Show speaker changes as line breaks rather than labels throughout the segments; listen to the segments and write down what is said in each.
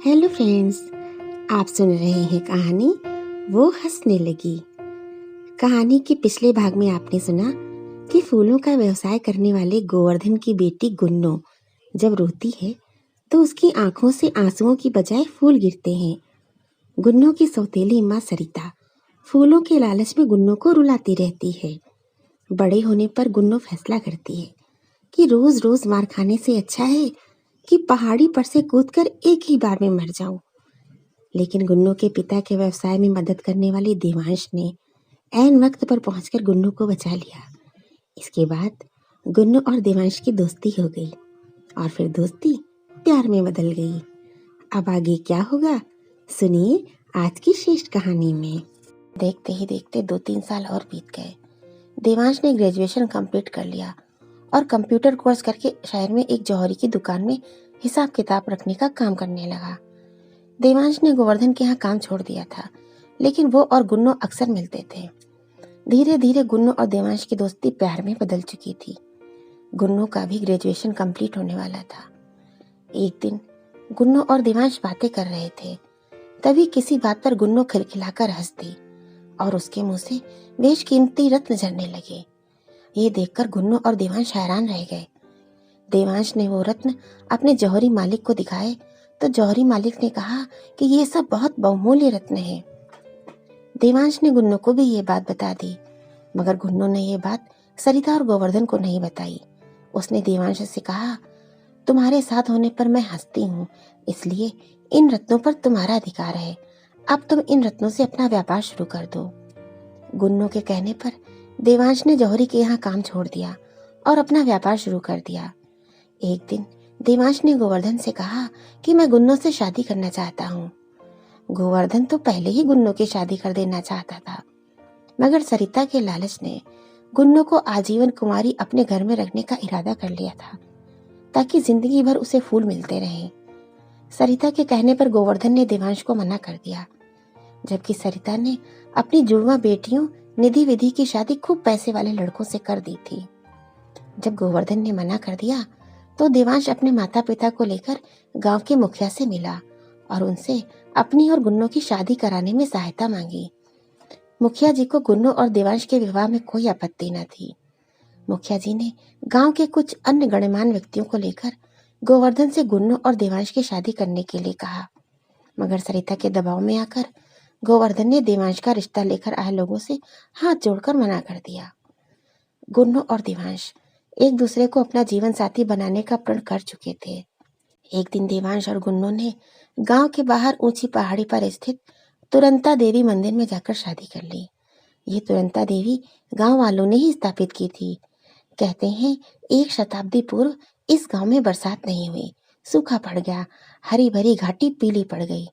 Hello friends, आप सुन रहे हैं कहानी वो हंसने लगी। कहानी के पिछले भाग में आपने सुना कि फूलों का व्यवसाय करने वाले गोवर्धन की बेटी गुन्नो जब रोती है तो उसकी आंखों से आंसुओं की बजाय फूल गिरते हैं। गुन्नो की सौतेली माँ सरिता फूलों के लालच में गुन्नो को रुलाती रहती है। बड़े होने पर गुन्नो फैसला करती है कि रोज रोज मार खाने से अच्छा है कि पहाड़ी पर से कूदकर एक ही बार में मर जाऊं। लेकिन गुन्नू के पिता के व्यवसाय में मदद करने वाले देवांश ने ऐन वक्त पर पहुंचकर गुन्नू को बचा लिया। इसके बाद गुन्नू और देवांश की दोस्ती हो गई और फिर दोस्ती प्यार में बदल गई। अब आगे क्या होगा, सुनिए आज की श्रेष्ठ कहानी में। देखते ही देखते 2-3 साल और बीत गए। देवांश ने ग्रेजुएशन कंप्लीट कर लिया और कंप्यूटर कोर्स करके शहर में एक जौहरी की दुकान में हिसाब किताब रखने का काम करने लगा। देवांश ने गोवर्धन के यहाँ काम छोड़ दिया था, लेकिन वो और गुन्नू अक्सर मिलते थे। धीरे धीरे गुन्नू और देवांश की दोस्ती प्यार में बदल चुकी थी। गुन्नू का भी ग्रेजुएशन कंप्लीट होने वाला था। एक दिन गुन्नू और देवांश बातें कर रहे थे, तभी किसी बात पर गुन्नू खिलखिलाकर हंस दी और उसके मुंह से बेशकीमती रत्न झरने लगे। ये देखकर गुन्नू और देवांश हैरान रह गए। देवांश ने वो रत्न अपने जौहरी मालिक को दिखाए तो जौहरी मालिक ने कहा कि ये सब बहुत बहुमूल्य रत्न है। देवांश ने गुन्नू को भी ये बात बता दी, मगर गुन्नू ने ये बात सरिता और गोवर्धन को नहीं बताई। उसने देवांश से कहा, तुम्हारे साथ होने पर मैं हंसती हूँ, इसलिए इन रत्नों पर तुम्हारा अधिकार है। अब तुम इन रत्नों से अपना व्यापार शुरू कर दो। गुन्नू के कहने पर देवांश ने जौहरी के यहाँ काम छोड़ दिया और अपना व्यापार शुरू कर दिया। एक दिन देवांश ने गोवर्धन से कहा कि मैं गुन्नू से शादी करना चाहता हूँ। गोवर्धन तो पहले ही गुन्नू की शादी कर देना चाहता था, मगर सरिता के लालच ने गुन्नू को आजीवन कुमारी अपने घर में रखने का इरादा कर लिया था, ताकि जिंदगी भर उसे फूल मिलते रहें। सरिता के कहने पर गोवर्धन ने देवांश को मना कर दिया, जबकि सरिता ने अपनी जुड़वा बेटियों निधि विधि की शादी खूब पैसे वाले लड़कों से कर दी थी। जब गोवर्धन ने मना कर दिया तो देवांश अपने माता पिता को लेकर गांव के मुखिया से मिला और उनसे अपनी और गुन्नू की शादी कराने में सहायता मांगी। मुखिया जी को गुन्नू और देवांश के विवाह में कोई आपत्ति न थी। मुखिया जी ने गांव के कुछ अन्य गणमान्य व्यक्तियों को लेकर गोवर्धन से गुन्नू और देवांश की शादी करने के लिए कहा, मगर सरिता के दबाव में आकर गोवर्धन ने देवांश का रिश्ता लेकर आए लोगों से हाथ जोड़कर मना कर दिया। गुन्नू और देवांश एक दूसरे को अपना जीवन साथी बनाने का प्रण कर चुके थे। एक दिन देवांश और गुन्नू ने गांव के बाहर ऊंची पहाड़ी पर स्थित तुरंता देवी मंदिर में जाकर शादी कर ली। ये तुरंता देवी गांव वालों ने ही स्थापित की थी। कहते हैं 1 शताब्दी पूर्व इस गांव में बरसात नहीं हुई, सूखा पड़ गया, हरी भरी घाटी पीली पड़ गई।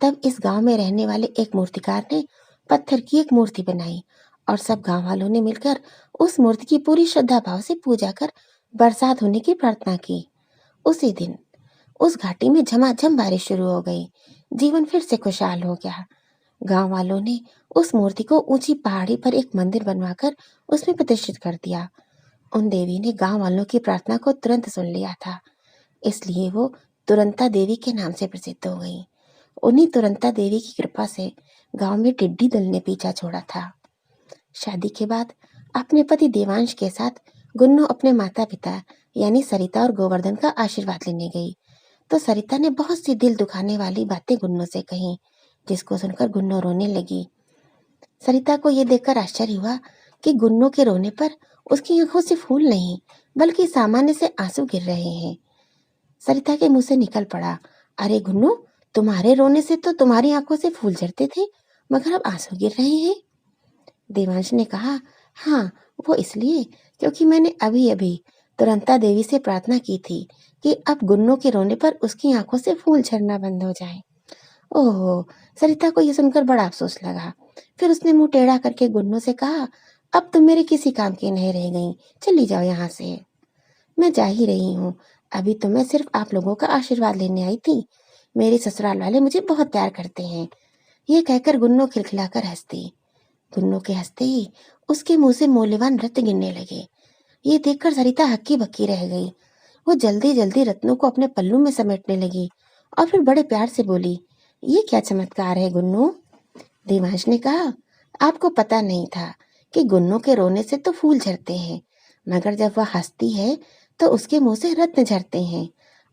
तब इस गांव में रहने वाले एक मूर्तिकार ने पत्थर की एक मूर्ति बनाई और सब गांव वालों ने मिलकर उस मूर्ति की पूरी श्रद्धा भाव से पूजा कर बरसात होने की प्रार्थना की। उसी दिन उस घाटी में झमाझम बारिश शुरू हो गई। जीवन फिर से खुशहाल हो गया। गांव वालों ने उस मूर्ति को ऊंची पहाड़ी पर एक मंदिर बनवाकर उसमें प्रतिष्ठित कर दिया। उन देवी ने गांव वालों की प्रार्थना को तुरंत सुन लिया था, इसलिए वो तुरंता देवी के नाम से प्रसिद्ध हो गई। उन्हीं तुरंता देवी की कृपा से गांव में टिड्डी दल ने पीछा छोड़ा था। शादी के बाद अपने पति देवांश के साथ गुन्नू अपने माता पिता यानी सरिता और गोवर्धन का आशीर्वाद लेने गई, तो सरिता ने बहुत सी दिल दुखाने वाली बातें गुन्नू से कही, जिसको सुनकर गुन्नू रोने लगी। सरिता को यह देखकर आश्चर्य हुआ कि गुन्नू के रोने पर उसकी आंखों से फूल नहीं बल्कि सामान्य से आंसू गिर रहे हैं। सरिता के मुंह से निकल पड़ा, अरे गुन्नू, तुम्हारे रोने से तो तुम्हारी आंखों से फूल झरते थे, मगर अब आंसू गिर रहे हैं। देवांश ने कहा, हाँ, वो इसलिए क्योंकि मैंने अभी अभी तुरंता देवी से प्रार्थना की थी कि अब गुन्नू के रोने पर उसकी आंखों से फूल झरना बंद हो जाए। ओहो, सरिता को यह सुनकर बड़ा अफसोस लगा। फिर उसने मुंह टेढ़ा करके गुन्नू से कहा, अब तुम मेरे किसी काम की नहीं रह गई, चली जाओ यहाँ से। मैं जा ही रही हूँ, अभी तो मैं सिर्फ आप लोगों का आशीर्वाद लेने आई थी। मेरे ससुराल वाले मुझे बहुत प्यार करते हैं। ये कहकर गुन्नू खिलखिलाकर हंसती। गुन्नू के हंसते ही उसके मुंह से मूल्यवान रत्न गिरने लगे। ये देखकर सरिता हक्की बक्की रह गई। वो जल्दी जल्दी रत्नों को अपने पल्लू में समेटने लगी और फिर बड़े प्यार से बोली, ये क्या चमत्कार है गुन्नू। देवांश ने कहा, आपको पता नहीं था कि गुन्नू के रोने से तो फूल झड़ते हैं, मगर जब वह हंसती है तो उसके मुंह से रत्न झरते हैं।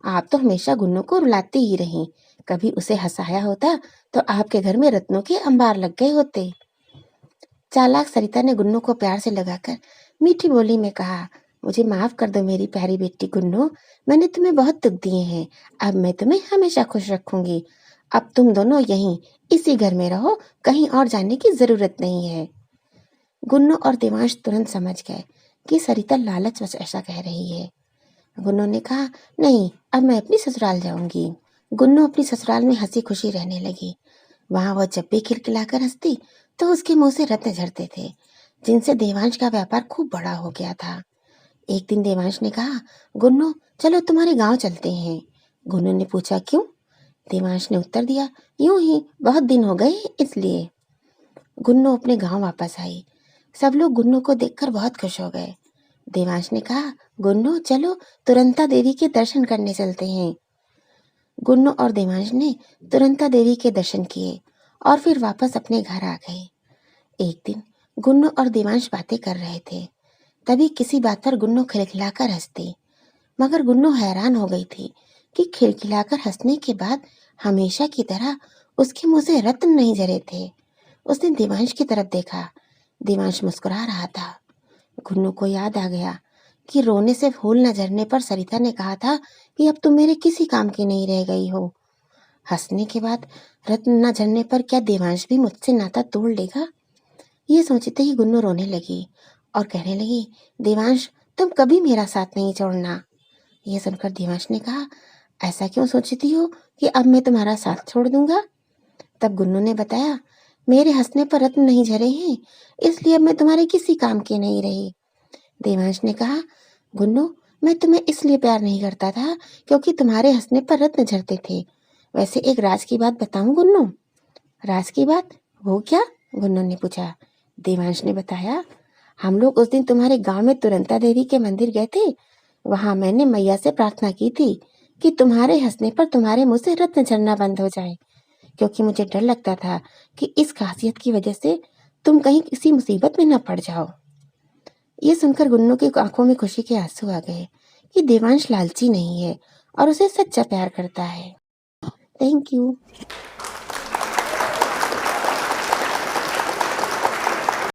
आप तो हमेशा गुन्नू को रुलाती ही रहीं, कभी उसे हंसाया होता तो आपके घर में रत्नों के अंबार लग गए होते। चालाक सरिता ने गुन्नू को प्यार से लगाकर मीठी बोली में कहा, मुझे माफ कर दो मेरी प्यारी बेटी गुन्नू, मैंने तुम्हें बहुत दुख दिए हैं। अब मैं तुम्हें हमेशा खुश रखूंगी। अब तुम दोनों यहीं इसी घर में रहो, कहीं और जाने की जरूरत नहीं है। गुन्नू और देवांश तुरंत समझ गए कि सरिता लालच वश ऐसा कह रही है। गुन्नू ने कहा, नहीं, अब मैं अपनी ससुराल जाऊंगी। गुन्नू अपनी ससुराल में हंसी खुशी रहने लगी। वहां वह जब भी खिलखिलाकर हंसती तो उसके मुंह से रत्न झरते थे, जिनसे देवांश का व्यापार खूब बड़ा हो गया था। एक दिन देवांश ने कहा, गुन्नू चलो तुम्हारे गांव चलते हैं। गुन्नू ने पूछा, क्यों? देवांश ने उत्तर दिया, यूं ही, बहुत दिन हो गए इसलिए। गुन्नू अपने गांव वापस आई। सब लोग गुन्नू को देखकर बहुत खुश हो गए। देवांश ने कहा, गुन्नू चलो तुरंता देवी के दर्शन करने चलते हैं। गुन्नू और देवांश ने तुरंता देवी के दर्शन किए और फिर वापस अपने घर आ गए। एक दिन गुन्नू और देवांश बातें कर रहे थे, तभी किसी बात पर गुन्नू खिलखिलाकर हंसती, मगर गुन्नू हैरान हो गई थी कि खिलखिलाकर हंसने के बाद हमेशा की तरह उसके मुंह से रत्न नहीं झरे थे। उसने देवांश की तरफ देखा। देवांश मुस्कुरा रहा था। गुन्नू को याद आ गया कि रोने से फूल न झरने पर सरिता ने कहा था कि अब तुम मेरे किसी काम की नहीं रह गई हो। हंसने के बाद रत्न न झरने पर क्या देवांश भी मुझसे नाता तोड़ लेगा? ये सोचते ही गुन्नू रोने लगी और कहने लगी, देवांश तुम कभी मेरा साथ नहीं छोड़ना। यह सुनकर देवांश ने कहा, ऐसा क्यों सोचती हो कि अब मैं तुम्हारा साथ छोड़ दूंगा? तब गुन्नू ने बताया, मेरे हंसने पर रत्न नहीं झरे हैं, इसलिए अब मैं तुम्हारे किसी काम की नहीं रही। देवांश ने कहा, गुन्नू मैं तुम्हें इसलिए प्यार नहीं करता था क्योंकि तुम्हारे हंसने पर रत्न झरते थे। वैसे एक राज की बात बताऊं गुन्नू? राज की बात? वो क्या? गुन्नू ने पूछा। देवांश ने बताया, हम लोग उस दिन तुम्हारे गांव में तुरंता देवी के मंदिर गए थे। वहां मैंने मैया से प्रार्थना की थी कि तुम्हारे हंसने पर तुम्हारे मुंह से रत्न झरना बंद हो जाए, क्योंकि मुझे डर लगता था कि इस खासियत की वजह से तुम कहीं किसी मुसीबत में न पड़ जाओ। ये सुनकर गुन्नू की आंखों में खुशी के आंसू आ गए कि देवांश लालची नहीं है और उसे सच्चा प्यार करता है। Thank you.